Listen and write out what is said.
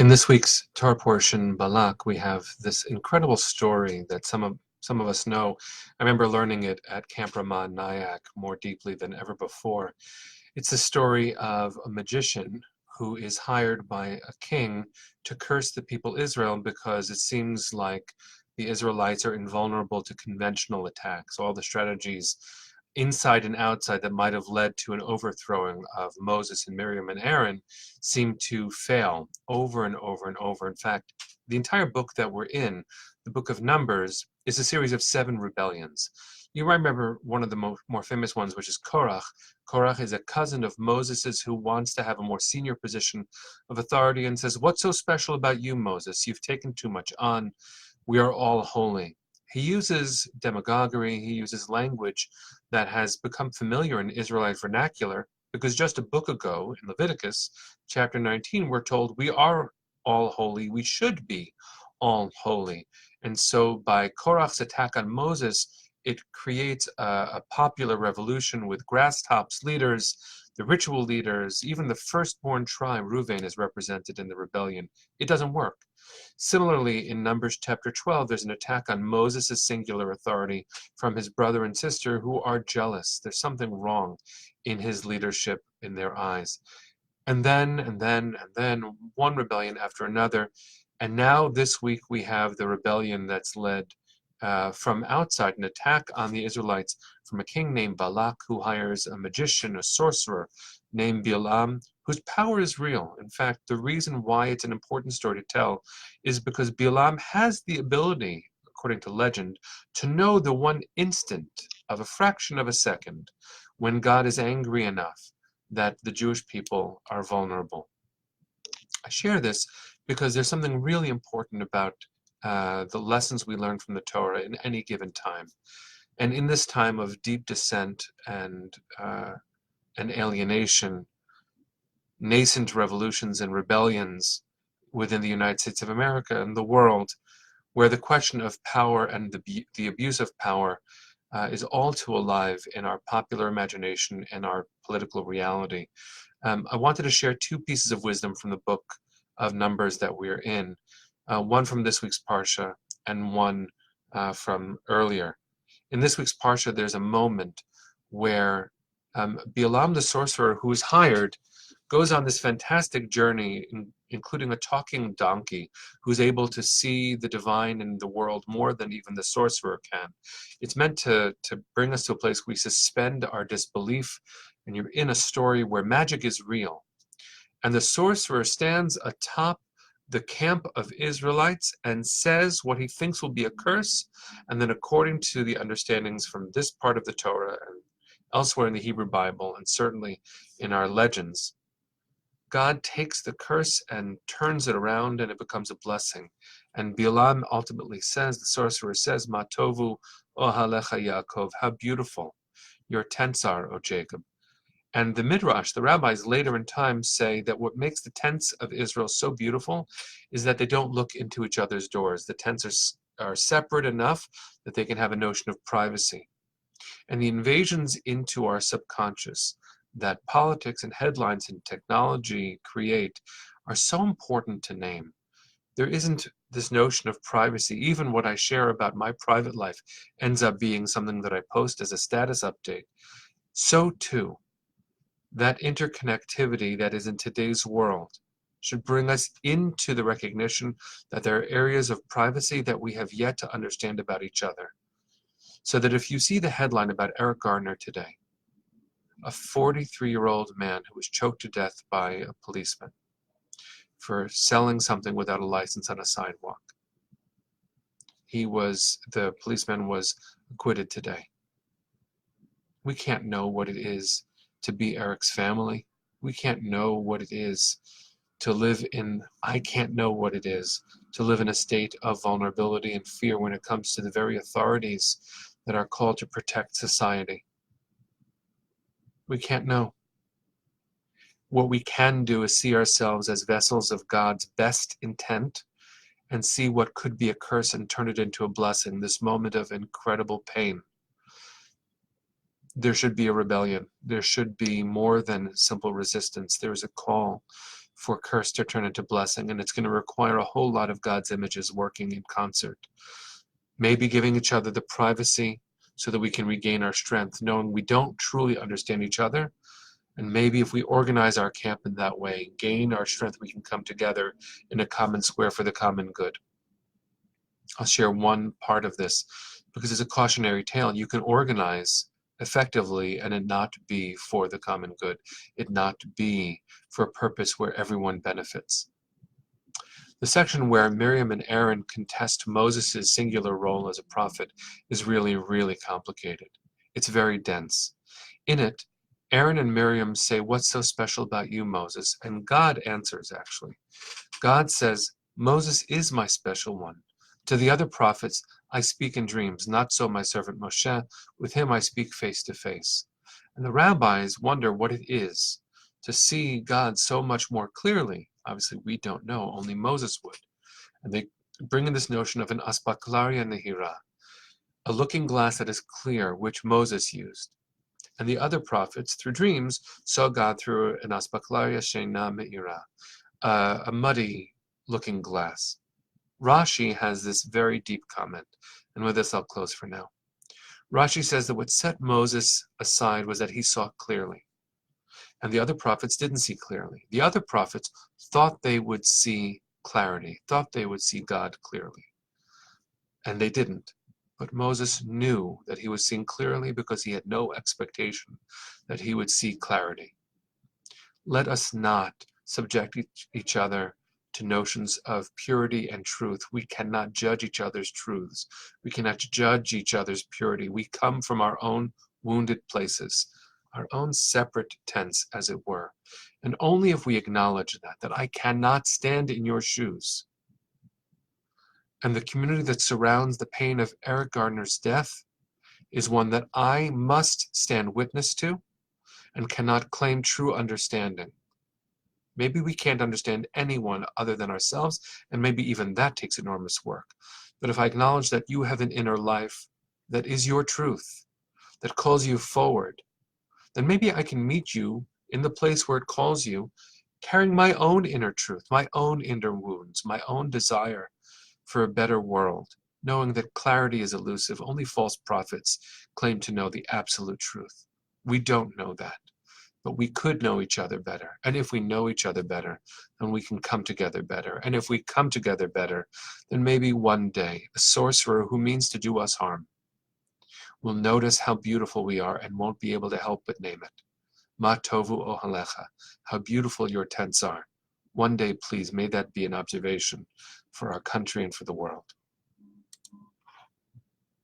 In this week's Torah portion, Balak, we have this incredible story that some of us know. I remember learning it at Camp Ramah Nyack more deeply than ever before. It's the story of a magician who is hired by a king to curse the people Israel because it seems like the Israelites are invulnerable to conventional attacks. All the strategies inside and outside that might have led to an overthrowing of Moses and Miriam and Aaron seem to fail over and over and over. In fact, the entire book that we're in, the book of Numbers, is a series of 7 rebellions. You might remember one of the more famous ones, which is Korach. Korach is a cousin of Moses's who wants to have a more senior position of authority and says, "What's so special about you, Moses? You've taken too much on. We are all holy." He uses demagoguery, he uses language that has become familiar in Israelite vernacular, because just a book ago in Leviticus chapter 19, we're told we are all holy, we should be all holy. And so by Korach's attack on Moses, it creates a popular revolution with grasstops leaders, the ritual leaders, even the firstborn tribe, Reuven, is represented in the rebellion. It doesn't work. Similarly, in Numbers chapter 12, there's an attack on Moses' singular authority from his brother and sister who are jealous. There's something wrong in his leadership in their eyes. And then, one rebellion after another. And now this week we have the rebellion that's led from outside, an attack on the Israelites from a king named Balak, who hires a magician, a sorcerer named Balaam, whose power is real. In fact, the reason why it's an important story to tell is because Balaam has the ability, according to legend, to know the one instant of a fraction of a second when God is angry enough that the Jewish people are vulnerable. I share this because there's something really important about the lessons we learn from the Torah in any given time. And in this time of deep dissent and alienation, nascent revolutions and rebellions within the United States of America and the world, where the question of power and the abuse of power is all too alive in our popular imagination and our political reality. I wanted to share 2 pieces of wisdom from the book of Numbers that we're in, one from this week's Parsha and one from earlier. In this week's Parsha, there's a moment where Balaam the sorcerer, who is hired, goes on this fantastic journey, including a talking donkey who's able to see the divine in the world more than even the sorcerer can. It's meant to bring us to a place where we suspend our disbelief, and you're in a story where magic is real. And the sorcerer stands atop the camp of Israelites and says what he thinks will be a curse, and then according to the understandings from this part of the Torah and elsewhere in the Hebrew Bible, and certainly in our legends, God takes the curse and turns it around, and it becomes a blessing. And Balaam ultimately says, the sorcerer says, "Ma tovu ohalecha Yaakov," how beautiful your tents are, O Jacob. And the Midrash, the rabbis later in time, say that what makes the tents of Israel so beautiful is that they don't look into each other's doors. The tents are separate enough that they can have a notion of privacy. And the invasions into our subconscious that politics and headlines and technology create are so important to name. There isn't this notion of privacy. Even what I share about my private life ends up being something that I post as a status update. So too, that interconnectivity that is in today's world should bring us into the recognition that there are areas of privacy that we have yet to understand about each other. So that if you see the headline about Eric Garner today, a 43-year-old man who was choked to death by a policeman for selling something without a license on a sidewalk. The policeman was acquitted today. We can't know what it is to be Eric's family. We can't know what it is to live in, I can't know what it is to live in a state of vulnerability and fear when it comes to the very authorities that are called to protect society. We can't know. What we can do is see ourselves as vessels of God's best intent and see what could be a curse and turn it into a blessing, this moment of incredible pain. there should be a rebellion. There should be more than simple resistance. There is a call for curse to turn into blessing, and it's going to require a whole lot of God's images working in concert. Maybe giving each other the privacy so that we can regain our strength, knowing we don't truly understand each other. And maybe if we organize our camp in that way, gain our strength, we can come together in a common square for the common good. I'll share one part of this because it's a cautionary tale. You can organize effectively and it not be for the common good, it not be for a purpose where everyone benefits. The section where Miriam and Aaron contest Moses' singular role as a prophet is really, really complicated. It's very dense. In it, Aaron and Miriam say, "What's so special about you, Moses?" And God answers, actually. God says, "Moses is my special one. To the other prophets, I speak in dreams. Not so my servant Moshe. With him I speak face to face." And the rabbis wonder what it is to see God so much more clearly. Obviously, we don't know. Only Moses would. And they bring in this notion of an aspaklaria nehira, a looking glass that is clear, which Moses used. And the other prophets, through dreams, saw God through an aspaklaria sheina meira, a muddy looking glass. Rashi has this very deep comment, and with this I'll close for now. Rashi says that what set Moses aside was that he saw clearly, and the other prophets didn't see clearly. The other prophets thought they would see clarity, thought they would see God clearly, and they didn't. But Moses knew that he was seeing clearly because he had no expectation that he would see clarity. Let us not subject each other to notions of purity and truth. We cannot judge each other's truths. We cannot judge each other's purity. We come from our own wounded places, our own separate tents, as it were. And only if we acknowledge that I cannot stand in your shoes, and the community that surrounds the pain of Eric Garner's death is one that I must stand witness to and cannot claim true understanding. Maybe we can't understand anyone other than ourselves, and maybe even that takes enormous work. But if I acknowledge that you have an inner life that is your truth, that calls you forward, then maybe I can meet you in the place where it calls you, carrying my own inner truth, my own inner wounds, my own desire for a better world, knowing that clarity is elusive. Only false prophets claim to know the absolute truth. We don't know that. But we could know each other better. And if we know each other better, then we can come together better. And if we come together better, then maybe one day a sorcerer who means to do us harm will notice how beautiful we are and won't be able to help but name it. Ma tovu ohalecha, how beautiful your tents are. One day, please, may that be an observation for our country and for the world.